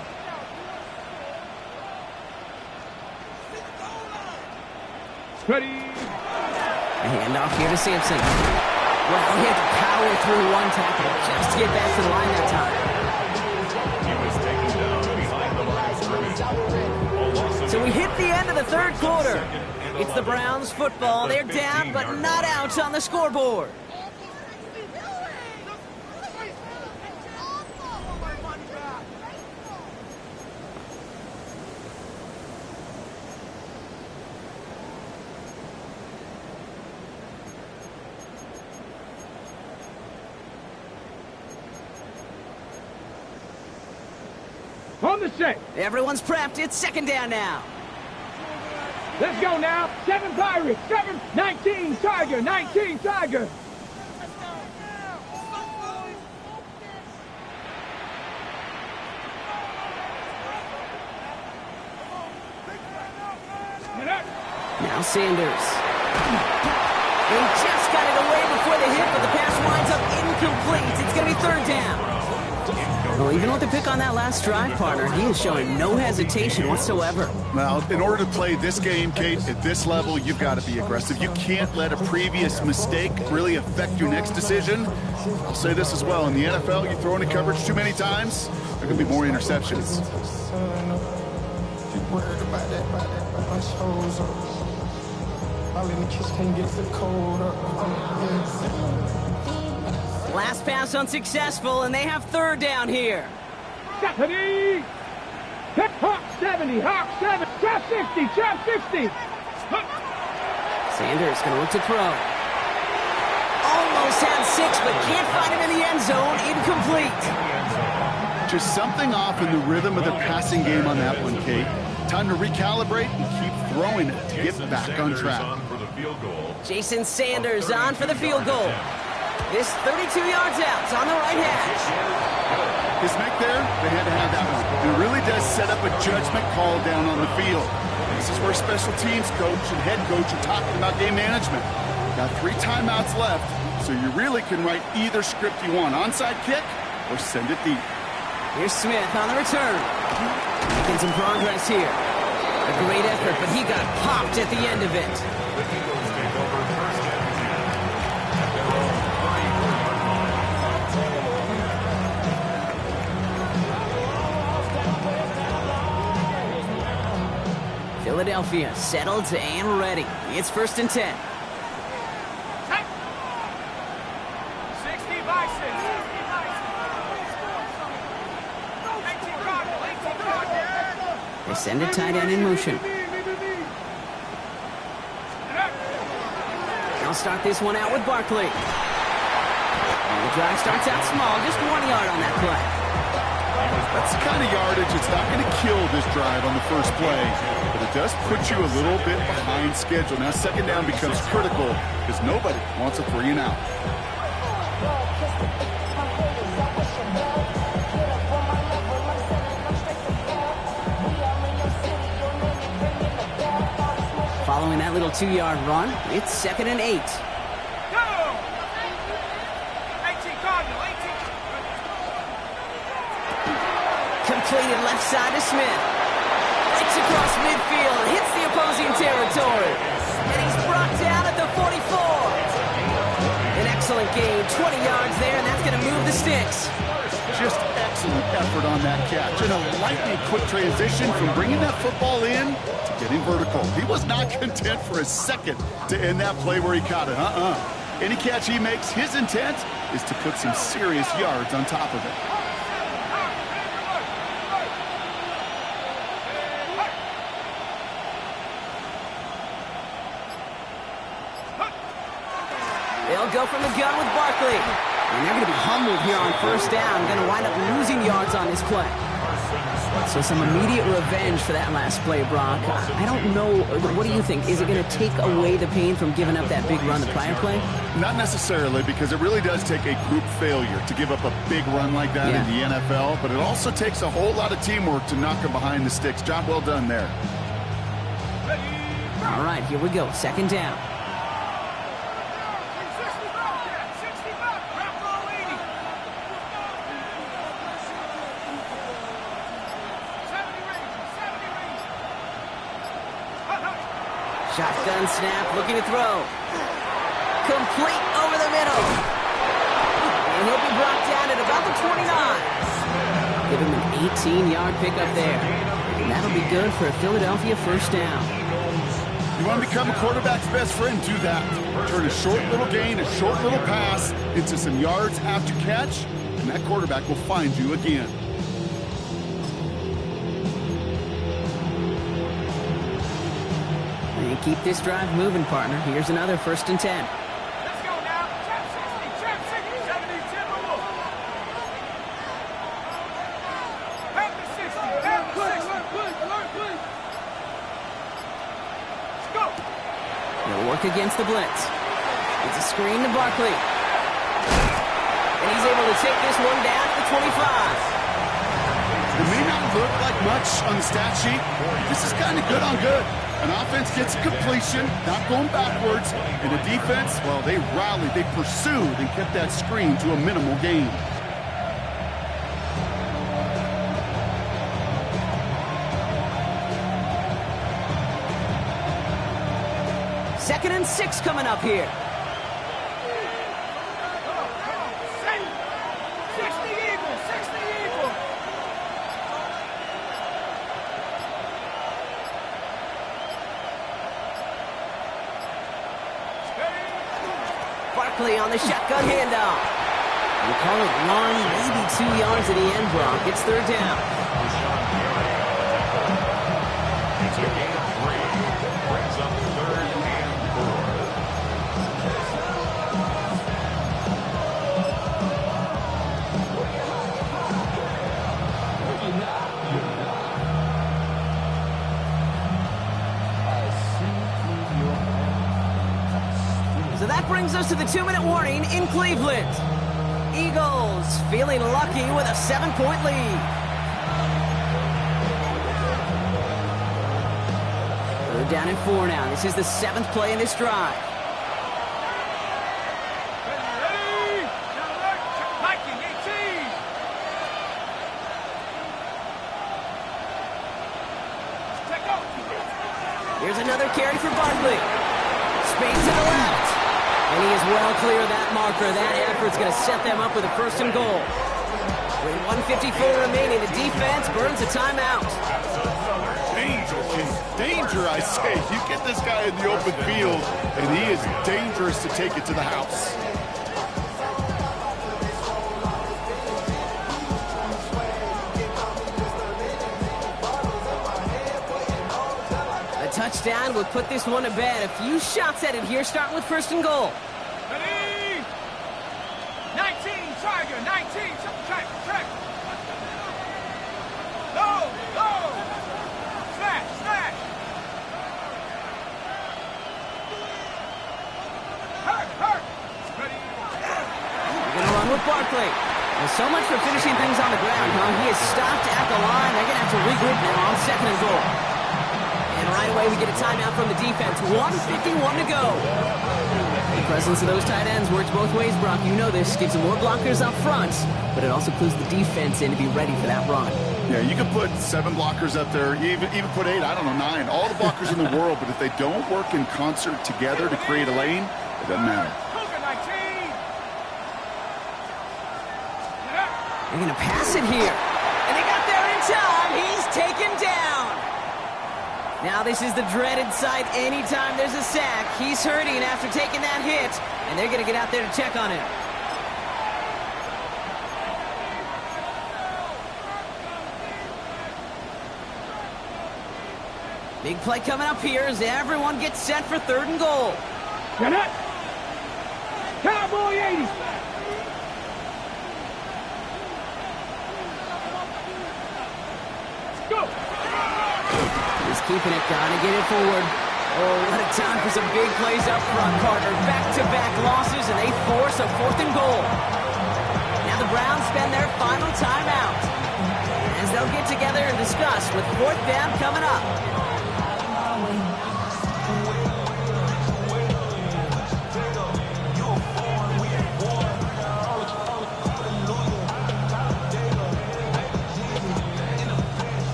Ready. A handoff here to Sampson. Well, he had to power through one tackle just to get back to the line that time. He was taken down behind the line of scrimmage. So we hit the end of the third quarter. It's the Browns football. They're down, but not out on the scoreboard. On the set. Everyone's prepped. It's second down now. Let's go now. 7 Pirates. 7. 19 Tiger. 19 Tiger. Now Sanders. They just got it away before the hit, but the pass winds up incomplete. It's going to be third down. Well, even with the pick on that last drive, partner, he is showing no hesitation whatsoever. Well, in order to play this game, Kate, at this level, you've got to be aggressive. You can't let a previous mistake really affect your next decision. I'll say this as well. In the NFL, you throw into coverage too many times, there could be more interceptions. Last pass unsuccessful, and they have third down here. 70. Hawk 70. Hawk 7. Trap 60. Trap 60. Sanders going to look to throw. Almost had 6, but can't find him in the end zone. Incomplete. Just something off in the rhythm of the passing game on that one, Kate. Time to recalibrate and keep throwing it to get back on track. Jason Sanders on for the field goal. This 32 yards out. It's on the right hash. His neck there, they had to have that one. It really does set up a judgment call down on the field. This is where special teams coach and head coach are talking about game management. Got 3 timeouts left, so you really can write either script you want. Onside kick or send it deep. Here's Smith on the return. Making some progress here. A great effort, but he got popped at the end of it. The Eagles take over first and 10 at their own 34-yard line. Philadelphia settled and ready. It's first and 10. 60 by 6. They send a tight end in motion. They'll start this one out with Barkley. And the drive starts out small, just 1 yard on that play. That's the kind of yardage. It's not going to kill this drive on the first play, but it does put you a little bit behind schedule. Now second down becomes critical because nobody wants a 3 and out. Following that little 2-yard run, it's second and 8. Go! 18 Cardinal, 18. Completed left side to Smith. Breaks across midfield, hits the opposing territory. And he's brought down at the 44. An excellent gain, 20 yards there, and that's going to move the sticks. Just excellent effort on that catch. And a lightning quick transition from bringing that football in to getting vertical. He was not content for a second to end that play where he caught it. Any catch he makes, his intent is to put some serious yards on top of it. They'll go from the gun with Barkley. And they're going to be humbled here on first down. Going to wind up losing yards on this play. So some immediate revenge for that last play, Brock. I don't know. What do you think? Is it going to take away the pain from giving up that big run the prior play? Not necessarily, because it really does take a group failure to give up a big run like that in the NFL. But it also takes a whole lot of teamwork to knock them behind the sticks. Job well done there. All right, here we go. Second down. Shotgun snap, looking to throw. Complete over the middle. And he'll be brought down at about the 29. Give him an 18-yard pickup there. And that'll be good for a Philadelphia first down. You want to become a quarterback's best friend, do that. Turn a short little gain, a short little pass into some yards after catch, and that quarterback will find you again. And keep this drive moving, partner. Here's another 1st and 10. Let's go now. Trap 60, trap 60, 70, tempo. Help the 60, help the 60. Alert. Let's go. He'll work against the blitz. It's a screen to Barkley. And he's able to take this one down to the 25. It may not look like much on the stat sheet. This is kind of good on good. An offense gets a completion, not going backwards. And a defense, well, they rallied, they pursued, and kept that screen to a minimal gain. Second and 6 coming up here. 60 Eagles, 60 Eagles. Barkley on the shotgun handoff. We'll call it 1, maybe 2 yards to the end block. It's 3rd down. It's a gain of 3. Brings up 3rd and 4. So that brings us to the 2-minute warning in Cleveland. Eagles feeling lucky with a 7-point lead. 3rd down and 4 now. This is the 7th play in this drive. Ready. Now alert. Viking 18. Check out. Here's another carry for Barkley. Space to the left. And he is well clear of that marker. That effort's going to set them up with a 1st and goal. With 1:54 remaining, the defense burns a timeout. Danger, I say. You get this guy in the open field, and he is dangerous to take it to the house. A touchdown will put this one to bed. A few shots at it here, starting with 1st and goal. Ready. 19, Tiger, 19. Track. Low. Slash. Hurt. Ready. They're going to run with Barkley. Well, so much for finishing things on the ground, huh? He is stopped at the line. They're going to have to regroup now on 2nd and goal. And right away, we get a timeout from the defense. 1:51 to go. The presence of those tight ends works both ways, Brock. You know this. Gives them more blockers up front, but it also clues the defense in to be ready for that run. Yeah, you can put 7 blockers up there, even put 8, I don't know, 9. All the blockers in the world, but if they don't work in concert together to create a lane, it doesn't matter. Cougar 19. Get up. They're going to pass it here. And they got there in time. He's taken down. Now this is the dreaded sight anytime there's a sack. He's hurting after taking that hit, and they're going to get out there to check on him. Big play coming up here as everyone gets set for 3rd and goal. Get up. Cowboy 80. Let's go. He's keeping it, gotta get it forward. Oh, what a time for some big plays up front, partner. Back-to-back losses, and they force a 4th and goal. Now the Browns spend their final timeout as they'll get together and discuss with 4th down coming up.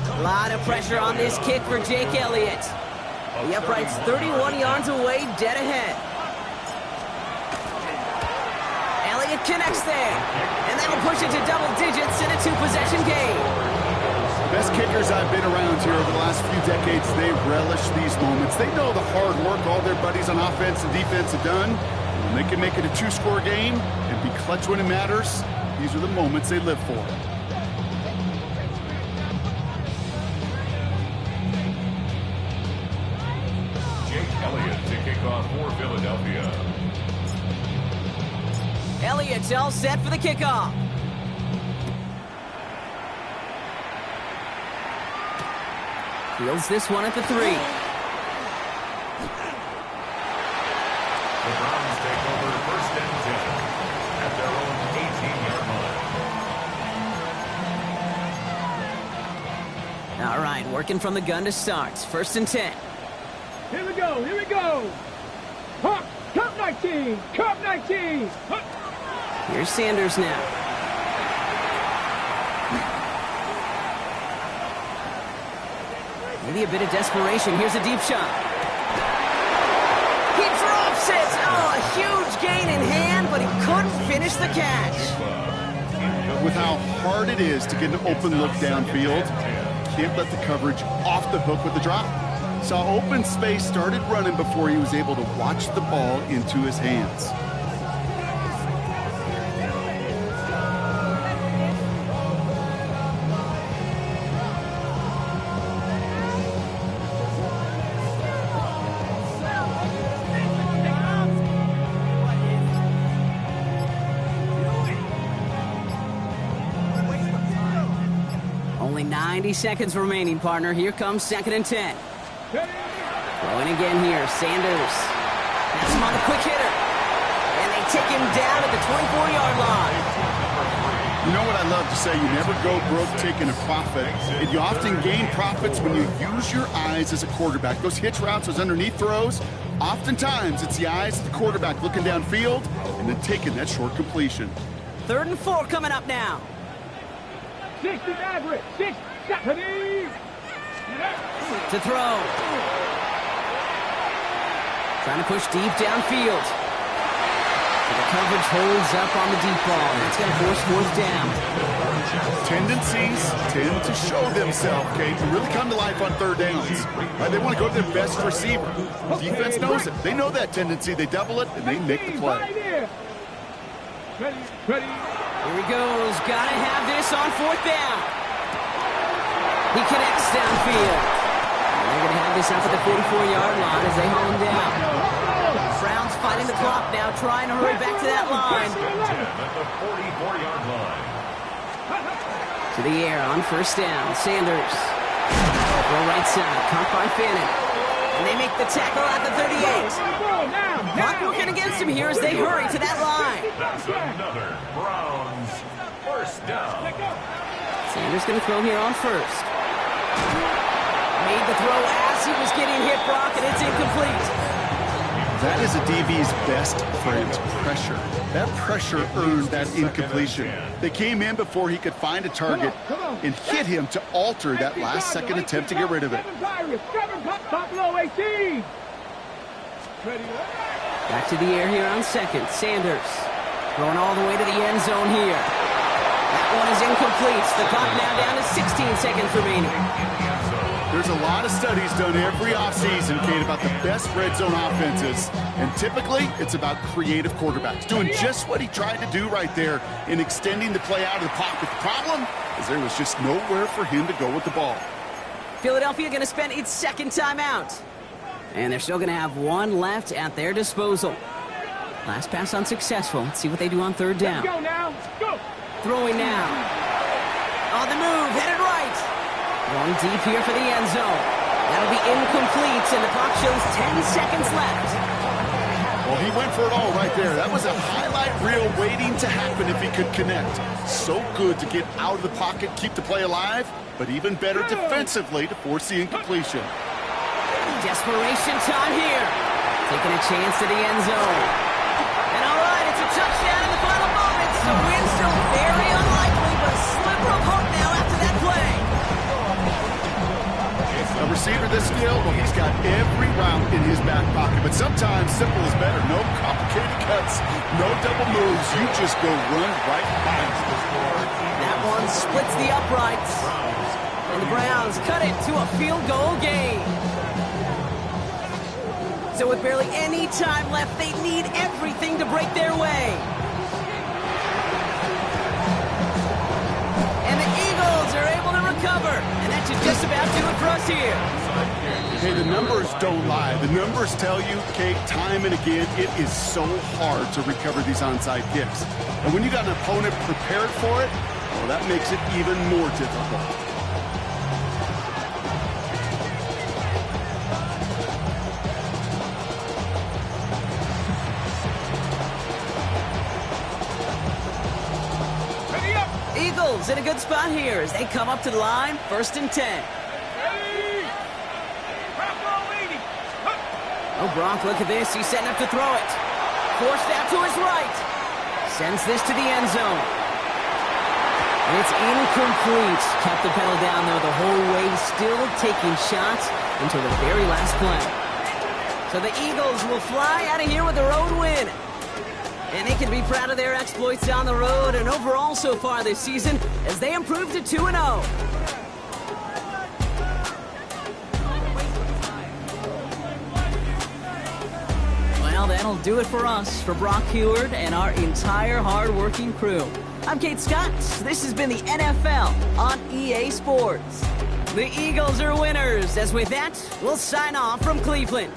A lot of pressure on this kick for Jake Elliott. The upright's 31 yards away, dead ahead. Elliott connects there, and that'll push it to double digits in a two-possession game. Best kickers I've been around here over the last few decades, they relish these moments. They know the hard work all their buddies on offense and defense have done. When they can make it a two-score game and be clutch when it matters, these are the moments they live for. Elliott to kick off for Philadelphia. Elliott's all set for the kickoff. Fields this one at the 3. The Browns take over first and 10 at their own 18-yard line. All right, working from the gun to start. First and 10. Here we go, here we go. Huh, Cup 19, Cup 19. Huh. Here's Sanders now. Maybe a bit of desperation. Here's a deep shot. He drops it. Oh, a huge gain in hand, but he couldn't finish the catch. With how hard it is to get an open look downfield, can't let the coverage off the hook with the drop. Saw open space, started running before he was able to watch the ball into his hands. Only 90 seconds remaining, partner. Here comes second and 10. Throwing again here, Sanders. Has him on the quick hitter. And they take him down at the 24-yard line. You know what I love to say? You never go broke taking a profit. And you often gain profits when you use your eyes as a quarterback. Those hitch routes, those underneath throws, oftentimes it's the eyes of the quarterback looking downfield and then taking that short completion. 3rd and 4 coming up now. 60 average, 6, 70. To throw. Trying to push deep downfield. So the coverage holds up on the deep ball. That's going to force 4th down. Tendencies tend to show themselves, Kate, to really come to life on 3rd downs. Right? They want to go to their best receiver. Defense knows it. They know that tendency. They double it, and they make the play. Ready, ready. Here he goes. Got to have this on 4th down. He connects downfield. And they're going to have this up at the 44-yard line as they haul him down. Browns fighting the clock now, trying to hurry back to that line. At the 44-yard line. To the air on 1st down. Sanders. Throw right side. Caught by Fannin. And they make the tackle at the 38. Clock working against him here as they hurry to that line. That's another Browns first down. Sanders going to throw here on 1st. Made the throw as he was getting hit, Brock, and it's incomplete. That is a DB's best friend, pressure. That pressure earned that incompletion. They came in before he could find a target and hit him to alter that last-second attempt to get rid of it. Back to the air here on 2nd. Sanders throwing all the way to the end zone here. That one is incomplete. The clock now down to 16 seconds remaining. There's a lot of studies done every offseason, Kate, about the best red zone offenses. And typically, it's about creative quarterbacks, doing just what he tried to do right there in extending the play out of the pocket. The problem is there was just nowhere for him to go with the ball. Philadelphia going to spend its 2nd timeout. And they're still going to have one left at their disposal. Last pass unsuccessful. Let's see what they do on 3rd down. Go now, go. Throwing now. On the move, headed right. Going deep here for the end zone. That'll be incomplete, and the clock shows 10 seconds left. Well, he went for it all right there. That was a highlight reel waiting to happen if he could connect. So good to get out of the pocket, keep the play alive, but even better defensively to force the incompletion. Desperation time here. Taking a chance to the end zone. And all right, it's a touchdown in the final moments. The win still very unlikely, but a sliver of hope now after that play. A receiver this skill, well, he's got every route in his back pocket. But sometimes simple is better. No complicated cuts, no double moves. You just go run right behind. That one splits the uprights. And the Browns cut it to a field goal game. So with barely any time left, they need everything to break their way. And the Eagles are able to recover. And that should just about do it for us here. Hey, the numbers don't lie. The numbers tell you, Kate, time and again, it is so hard to recover these onside kicks. And when you got an opponent prepared for it, well, that makes it even more difficult. Eagles in a good spot here as they come up to the line, 1st and 10. Oh, Gronk, look at this. He's setting up to throw it. Forced out to his right. Sends this to the end zone. And it's incomplete. Kept the pedal down, though, the whole way, still taking shots until the very last play. So the Eagles will fly out of here with a road win. And they can be proud of their exploits on the road and overall so far this season as they improve to 2-0. Well, that'll do it for us, for Brock Heward and our entire hard-working crew. I'm Kate Scott. This has been the NFL on EA Sports. The Eagles are winners, as with that, we'll sign off from Cleveland.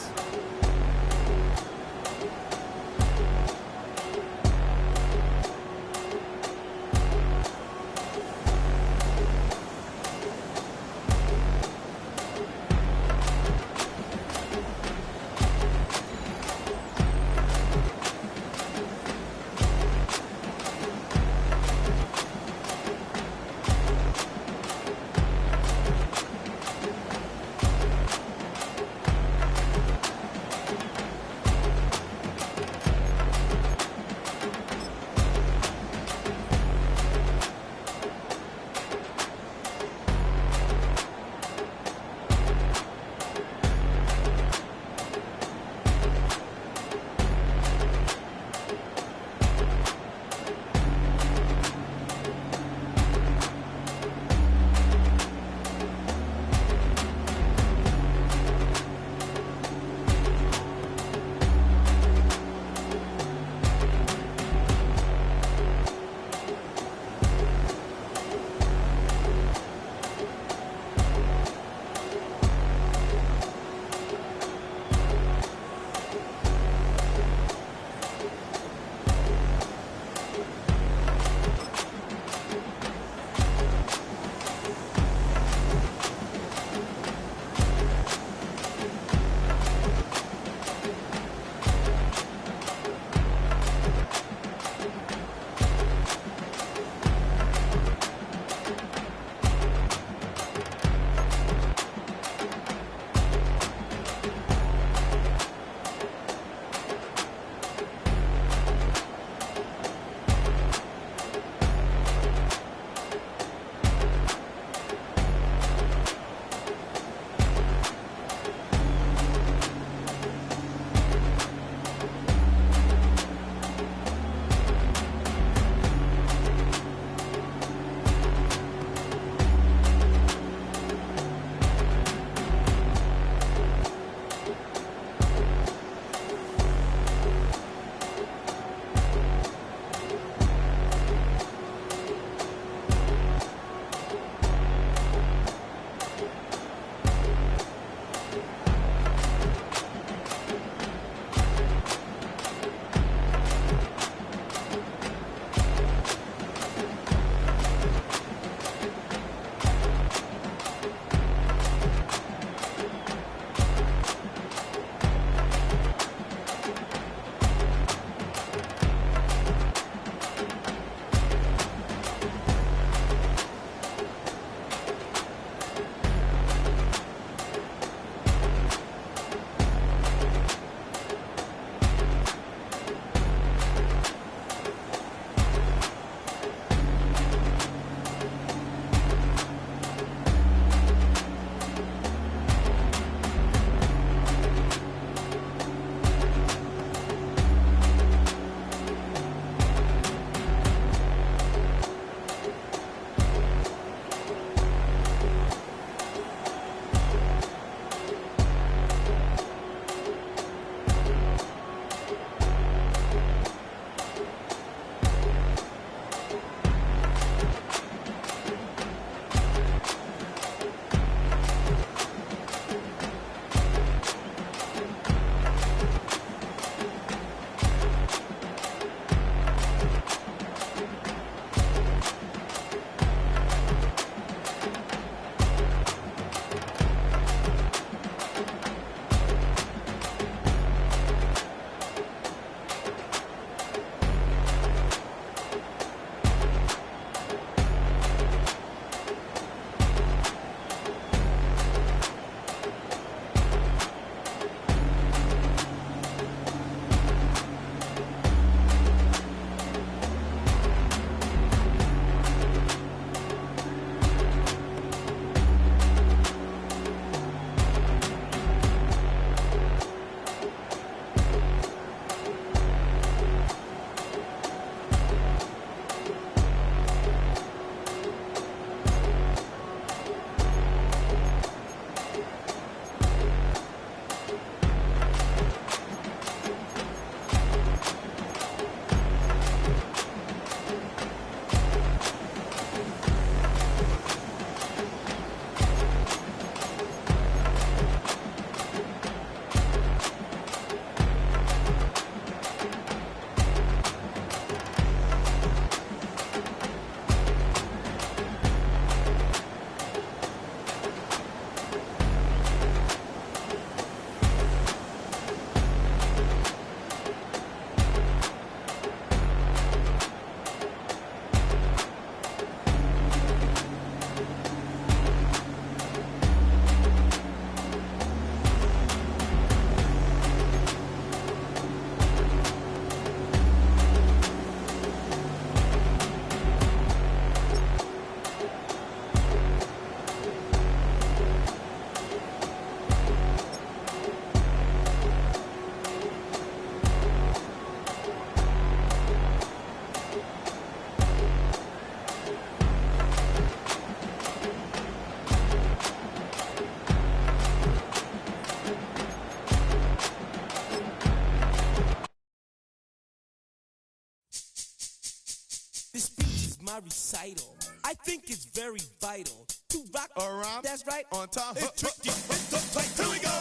my recital. I think it's very vital to rock around. That's right, on time. It's tricky. It's tight. Here we go.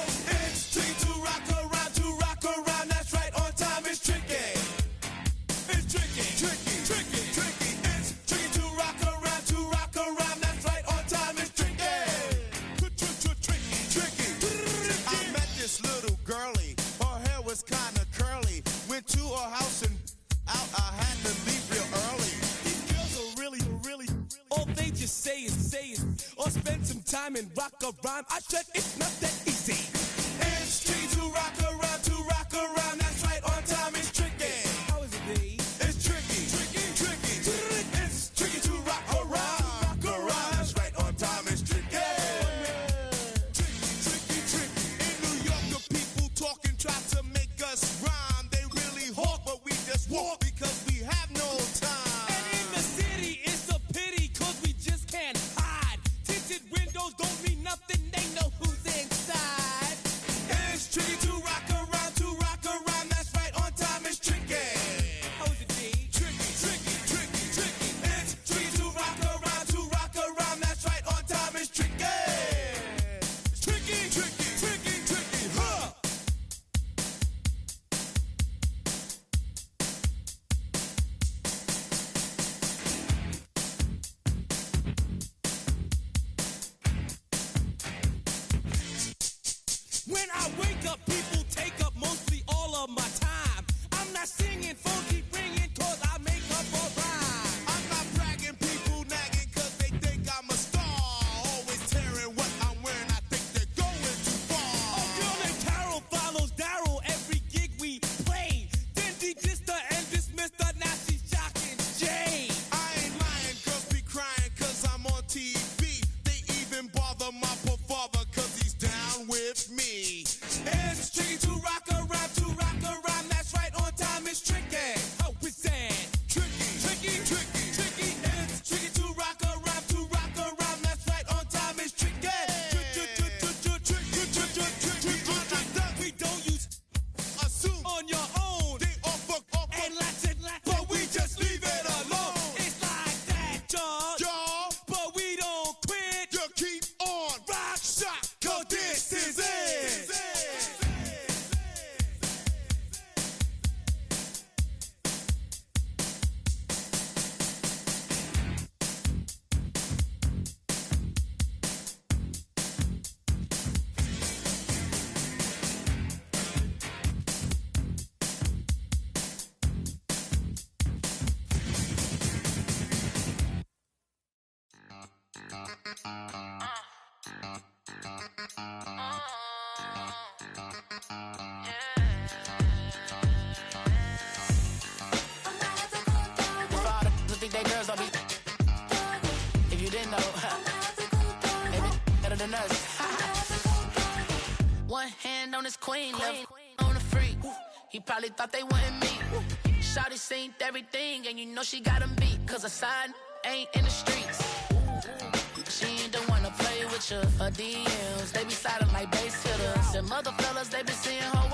It's tricky to rock around. To rock around. That's right, on time. It's tricky. It's tricky. Tricky. Tricky. Tricky. It's tricky to rock around. To rock around. That's right, on time. It's tricky. Tricky. I met this little girlie. Her hair was kinda curly. Went to her house and out. I had to leave real early. These girls are really. All they just say is, or spend some time and rock a rhyme. I said it's not that easy. It's tricky to rock around. To rock around. That's right, on time. It's tricky. How is it, B? It's tricky. Tricky. It's tricky to rock around. Rock around. That's right, on time. It's tricky. Tricky. In New York, the people talking try to make us rhyme. They really hawk, but we just walk because we have no time. And in the city, it's a pity, cause we just can't hide. Tinted windows don't mean nothing, they know who's inside. It's tricky to rock around. That's right, on time. It's tricky. How is it, D? Tricky. It's tricky to rock around. That's right, on time. It's tricky. Tricky, huh? When I wake up, people take up mostly all of my time. I'm not singing, phone keep ringing, cause I make up a rhyme. I'm not bragging, people nagging, cause they think I'm a star. Always tearing what I'm wearing, I think they're going too far. A girl named Carol follows Daryl every gig we play. Then de-dissed her and dismissed her, now she's shocking Jay. I ain't lying, girls be crying, cause I'm on TV. They even bother my poor father, cause he's down with me. It's tricky to rock around. That's right, on time. It's tricky. How is that? Tricky. It's tricky to rock around. That's right, on time. It's tricky. We don't use assume on your own. They all fuck up and lots, but we just leave it alone. It's like that, y'all. But we don't quit. You keep on rock shot, cause this is it. Think they girls don't be. If you didn't know, they be better than us. One hand on his queen, left on the freak. He probably thought they wouldn't meet. Shawty seen everything, and you know she got him beat. Cause her side ain't in the streets. She ain't the one to play with you. Her DMs, they be sliding like base hitters. And mother fellas, they be seeing her